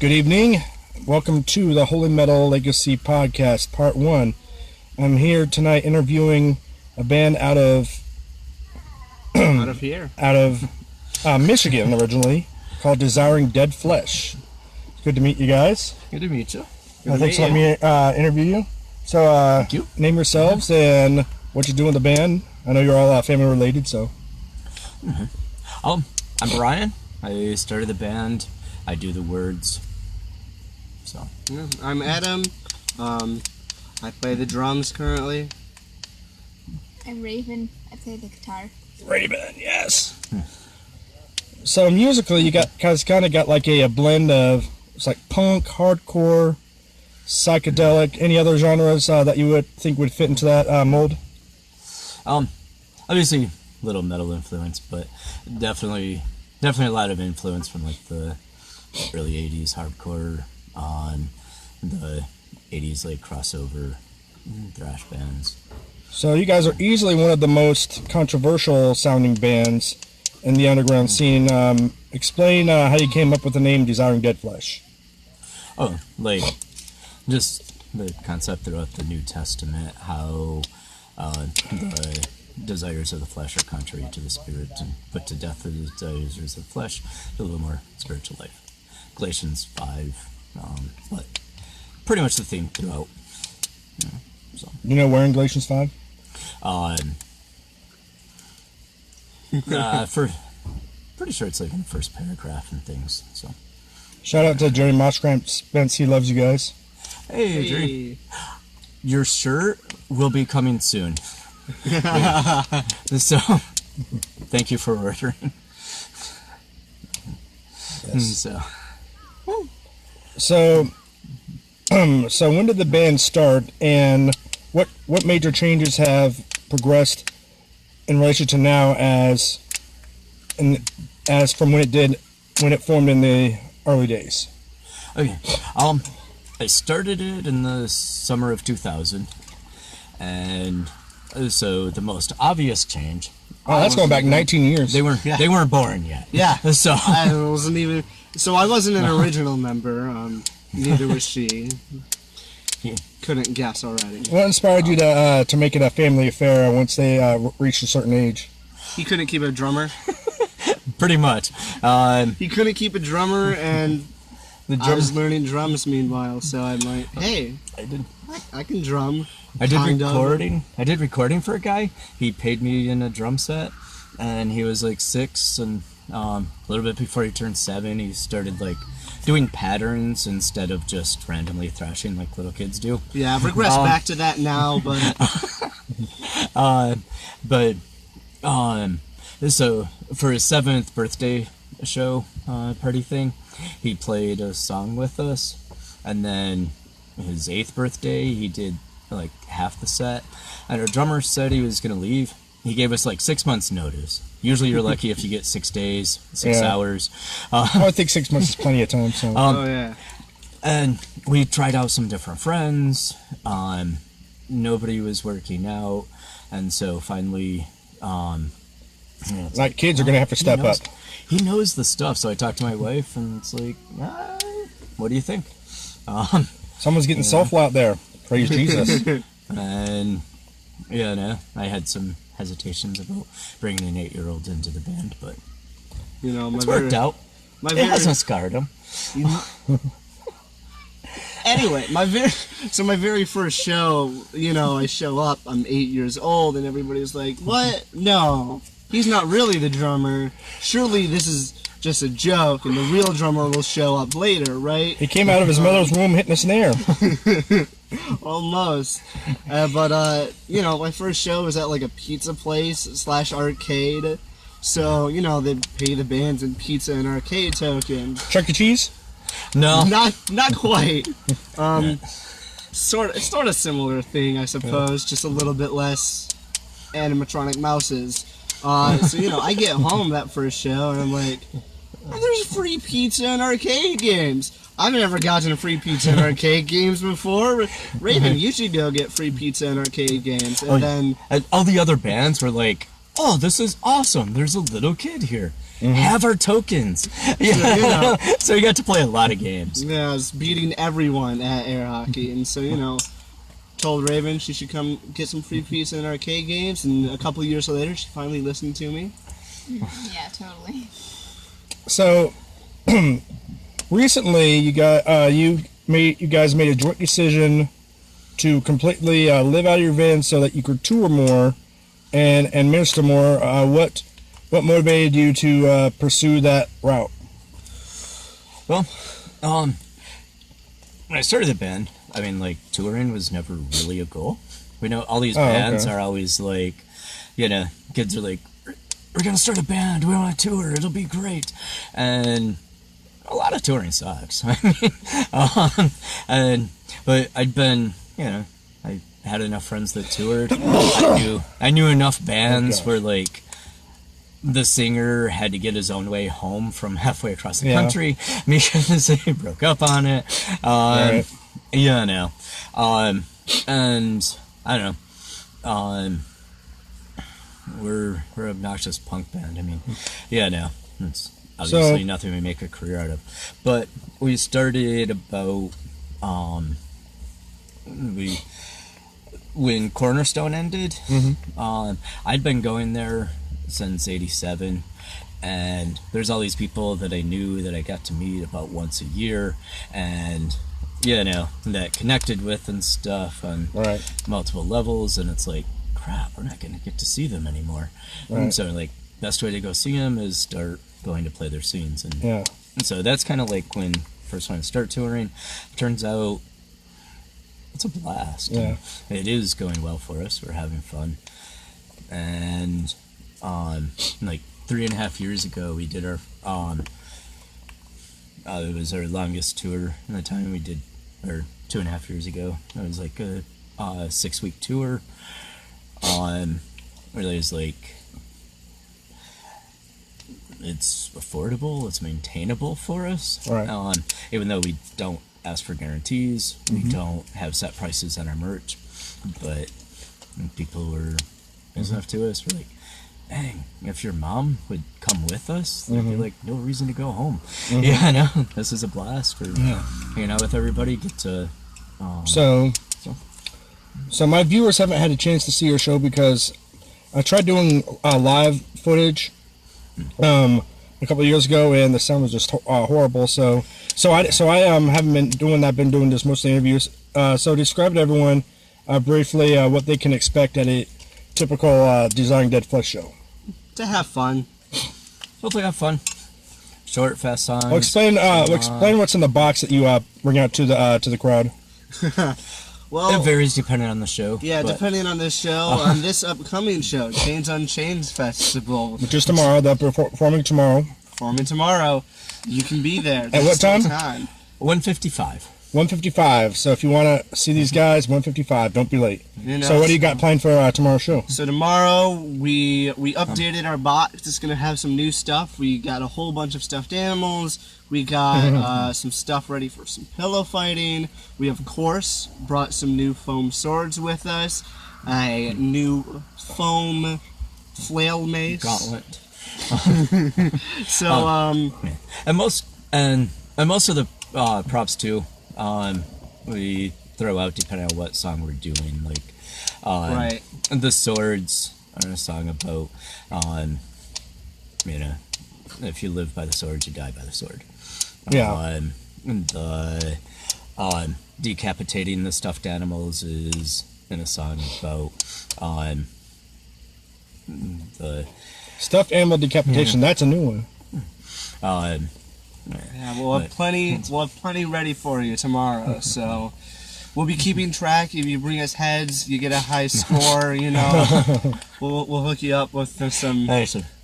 Good evening. Welcome to the Holy Metal Legacy Podcast, Part 1. I'm here tonight interviewing a band out of Michigan originally, called Desiring Dead Flesh. Good to meet you guys. Good to meet you. Thanks for letting me interview you. So, Thank you. Name yourselves and what you do in the band. I know you're all family related, so. I'm Brian. I started the band. I do the words. So. I'm Adam. I play the drums currently. I'm Raven. I play the guitar. Raven, yes. So musically, you guys kind of got like a blend of, it's like punk, hardcore, psychedelic. Any other genres that you would think would fit into that mold? Obviously, little metal influence, but definitely a lot of influence from like the early '80s hardcore on the '80s like crossover thrash bands. So you guys are easily one of the most controversial sounding bands in the underground scene. Explain how you came up with the name Desiring Dead Flesh. Oh, like just the concept throughout the New Testament, how the desires of the flesh are contrary to the spirit, and put to death the desires of the flesh to live a more spiritual life. Galatians 5, but pretty much the theme throughout. So. You know where in Galatians 5? For pretty sure it's like in the first paragraph and things. So. Shout out to Jerry Moshcramp Spence. He loves you guys. Hey, Jerry. Your shirt will be coming soon. So, thank you for ordering. Yes. So when did the band start, and what major changes have progressed in relation to now as from when it formed in the early days? Okay, I started it in the summer of 2000, and so the most obvious change. Oh, that's going back 19 years. They weren't born yet. Yeah. So I wasn't an original member. Neither was she. Couldn't guess already. What inspired you to make it a family affair once they reached a certain age? He couldn't keep a drummer. pretty much. He couldn't keep a drummer, and I was learning drums meanwhile. So I'm like, hey, I can drum. I did recording for a guy. He paid me in a drum set, and he was like 6, and a little bit before he turned 7, he started like doing patterns instead of just randomly thrashing like little kids do. Yeah, I've regressed back to that now, so for his 7th birthday show party thing, he played a song with us, and then his 8th birthday he did like half the set, and our drummer said he was gonna leave. He gave us like 6 months notice. Usually you're lucky if you get 6 days, 6 hours. I think 6 months is plenty of time. So. And we tried out some different friends. Nobody was working out, and so finally, like kids are gonna have to step up. He knows the stuff, so I talked to my wife, and it's like, what do you think? Someone's getting soulful out there. Praise Jesus. And I had some hesitations about bringing an 8-year-old into the band, but it's worked out. It hasn't scarred him. Anyway, my very first show, I show up, I'm 8 years old, and everybody's like, what? No, he's not really the drummer. Surely this is just a joke, and the real drummer will show up later, right? He came out of his mother's womb hitting a snare. Almost. But my first show was at like a pizza place / arcade. So, they pay the bands in pizza and arcade tokens. Chuck E. Cheese? No. Not quite. Sort of similar thing, I suppose, just a little bit less animatronic mouses. So, I get home that first show and I'm like, there's free pizza and arcade games. I've never gotten free pizza and arcade games before. Raven, you should go get free pizza and arcade games. And then all the other bands were like oh, this is awesome. There's a little kid here. Have our tokens. Yeah. you know. So we got to play a lot of games. Yeah, I was beating everyone at air hockey, and so told Raven she should come get some free pizza in arcade games, and a couple of years later, she finally listened to me. Yeah, totally. So, recently you guys made a joint decision to completely live out of your van so that you could tour more and minister more. What motivated you to pursue that route? Well, when I started the band, I mean, like, touring was never really a goal. We know all these bands are always like, kids are like, we're going to start a band, we want to tour, it'll be great. And a lot of touring sucks. I mean, but I'd been, I had enough friends that toured. I knew enough bands where, like, the singer had to get his own way home from halfway across the country because they broke up on it. Right. And I don't know. We're obnoxious punk band. I mean, it's obviously nothing we make a career out of. But we started about when Cornerstone ended. I'd been going there since '87, and there's all these people that I knew that I got to meet about once a year, and that connected with and stuff on multiple levels, and it's like, crap, we're not going to get to see them anymore. And so, like, best way to go see them is start going to play their scenes, and so that's kind of like when first when I start touring. Turns out it's a blast. Yeah, it is going well for us. We're having fun, and like 3.5 years ago, we did our it was our longest tour in the time we did, or 2.5 years ago. It was like a 6-week tour. Really is like, it's affordable, it's maintainable for us. Right. Even though we don't ask for guarantees, we don't have set prices on our merch, but when people were nice enough to us, we're like, dang, if your mom would come with us, there'd be like no reason to go home. Yeah, I know. This is a blast. We're hanging out with everybody. Get to So my viewers haven't had a chance to see your show because I tried doing live footage a couple of years ago, and the sound was just horrible. So I haven't been doing that. Been doing just mostly interviews. So describe to everyone briefly what they can expect at a typical Designing Dead Flesh show. To have fun. Hopefully have fun. Short, fast songs. Well, explain what's in the box that you bring out to the crowd. Well, it varies depending on the show. Yeah, depending on the show. On this upcoming show, Chains on Chains Festival. Which is tomorrow. They're performing tomorrow. Performing tomorrow. You can be there. At what time? 1:55. 1:55. So if you want to see these guys, 1:55. Don't be late. So what do you got planned for tomorrow's show? So tomorrow we updated our box. It's going to have some new stuff. We got a whole bunch of stuffed animals. We got some stuff ready for some pillow fighting. We of course brought some new foam swords with us. A new foam flail mace. Gauntlet. So and most of the props too. We throw out depending on what song we're doing. Like, right. The swords are a song about, if you live by the sword, you die by the sword. Yeah. The decapitating the stuffed animals is in a song about the stuffed animal decapitation. That's a new one. Yeah, we'll have plenty ready for you tomorrow. So we'll be keeping track. If you bring us heads, you get a high score. We'll hook you up with some.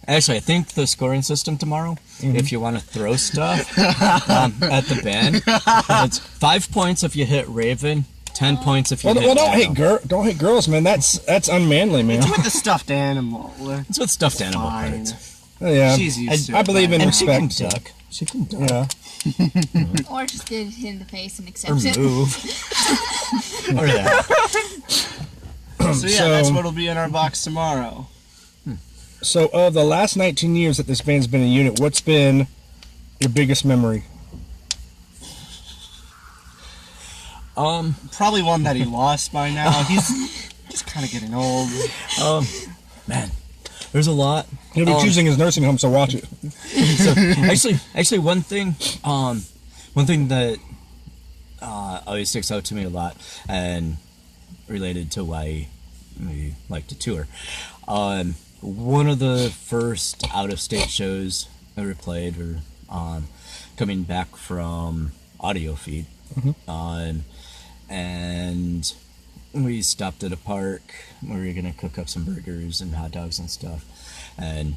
Actually, I think the scoring system tomorrow, if you want to throw stuff at the band, it's 5 points if you hit Raven, 10 points if you hit. Well, don't hate girls, man. That's unmanly, man. It's with the stuffed animal. It's with stuffed animal fine. parts. Yeah, She's used to I it, believe in man. respect. She can duck. She can duck. Yeah. Or just get hit in the face and Or accept it. move. Or that. So yeah, that's what'll be in our box tomorrow. So, of the last 19 years that this band's been a unit, what's been your biggest memory? Probably one that he lost by now. He's kind of getting old. Man, there's a lot. He'll be choosing his nursing home, so watch it. So actually, one thing that always sticks out to me a lot, and related to why we like to tour. One of the first out-of-state shows I ever played were coming back from Audio Feed, and we stopped at a park where we were gonna cook up some burgers and hot dogs and stuff, and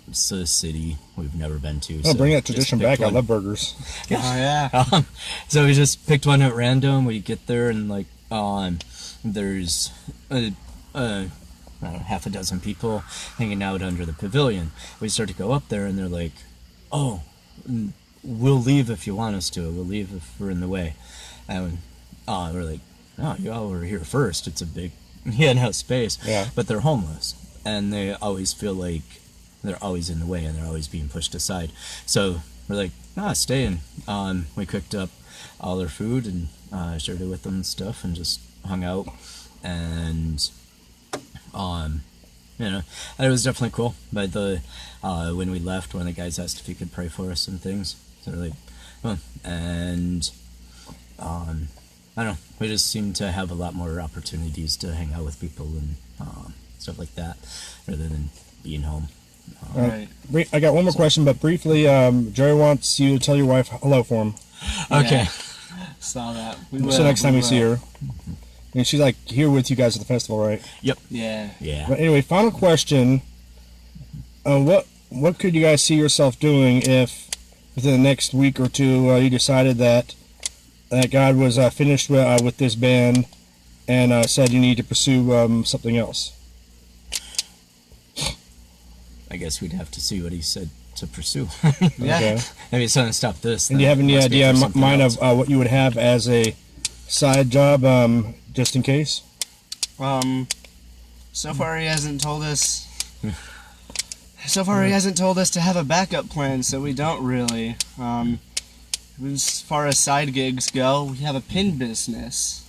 it's a city we've never been to. Oh, so bring that just tradition picked back. I one. love burgers. Oh yeah. So we just picked one at random. We get there and there's I don't know, half a dozen people hanging out under the pavilion. We start to go up there and they're like, "Oh, we'll leave if you want us to. We'll leave if we're in the way." And we're like, "Oh, y'all were here first. It's a big space." Yeah. But they're homeless and they always feel like they're always in the way and they're always being pushed aside. So we're like, stay in. We cooked up all their food and shared it with them and stuff and just hung out. And, it was definitely cool. But when we left, one of the guys asked if he could pray for us and things. So we're like, well, and, I don't know, we just seem to have a lot more opportunities to hang out with people and stuff like that rather than being home. Right. I got one more question, but briefly, Jerry wants you to tell your wife hello for him. Okay. Saw that. So next time you see her. And she's like here with you guys at the festival, right? Yep. Yeah. Yeah. But anyway, final question. What could you guys see yourself doing if within the next week or two you decided that God was finished with this band and said you need to pursue something else? I guess we'd have to see what he said to pursue. Yeah. Okay. Maybe it's going to stop this. And do you have any Must be idea for in something mind else. of what you would have as a side job, just in case? So far he hasn't told us. So far he hasn't told us to have a backup plan, so we don't really. As far as side gigs go, we have a pin business.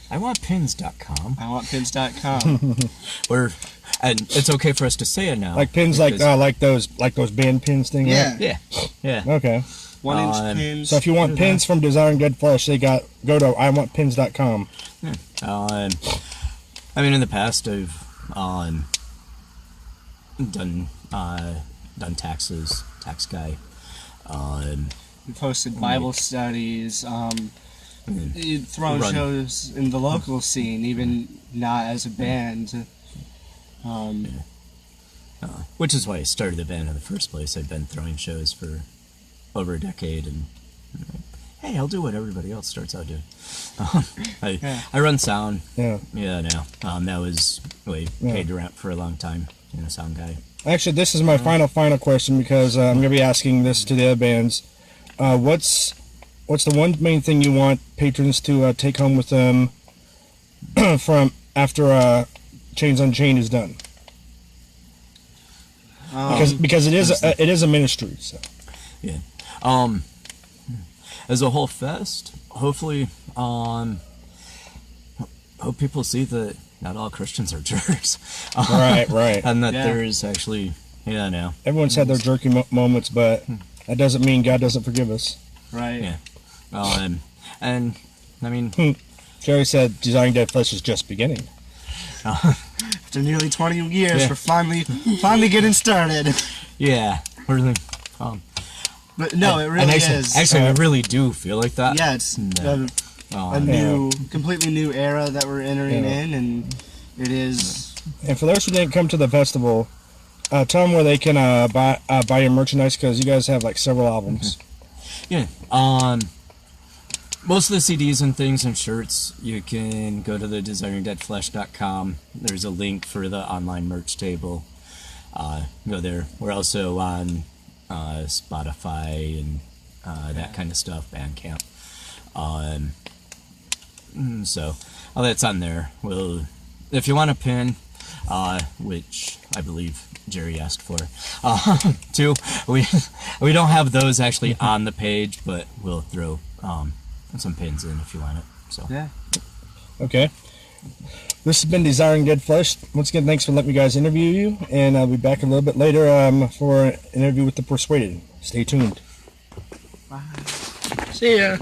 I want pins.com. I want pins.com. And it's okay for us to say it now. Like pins, because- like those band pins thing. Yeah. Yeah. Yeah. Right? Okay. 1-inch pins. So if you want pins from Desiring Dead Flesh, go to iwantpins.com. I mean, in the past, I've done taxes, tax guy. We posted Bible studies, thrown Run. shows in the local scene, even not as a band. Which is why I started the band in the first place. I've been throwing shows for over a decade, and hey, I'll do what everybody else starts out doing. I run sound. Yeah. Yeah, now that was paid rent for a long time. Sound guy. Actually, this is my final question because I'm going to be asking this to the other bands. What's the one main thing you want patrons to take home with them from after Chains Unchained is done? Because it is a ministry. So. Yeah. As a whole fest, hopefully, hope people see that not all Christians are jerks. Right. And that Yeah. there's actually, now. Everyone's had their jerky moments, but that doesn't mean God doesn't forgive us. Right. Yeah. And I mean, Jerry said Desiring Dead Flesh is just beginning. After nearly 20 years, Yeah. we're finally getting started. yeah, we're really, But no, it and really actually, is. Actually, I really do feel like that. Yeah, it's No. a completely new era that we're entering in, and it is. And for those who didn't come to the festival, tell them where they can buy your merchandise because you guys have like several albums. Yeah. Most of the CDs and things and shirts, you can go to the desiringdeadflesh.com. There's a link for the online merch table. Go there. We're also on Spotify and that kind of stuff, Bandcamp. So all that's on there. If you want a pin, which I believe Jerry asked for. Too, we don't have those actually on the page, but we'll throw some pins in if you want it. So Yeah. Okay. This has been Desiring Dead Flesh. Once again, thanks for letting me guys interview you, and I'll be back a little bit later for an interview with the Persuaded. Stay tuned. Bye. See ya.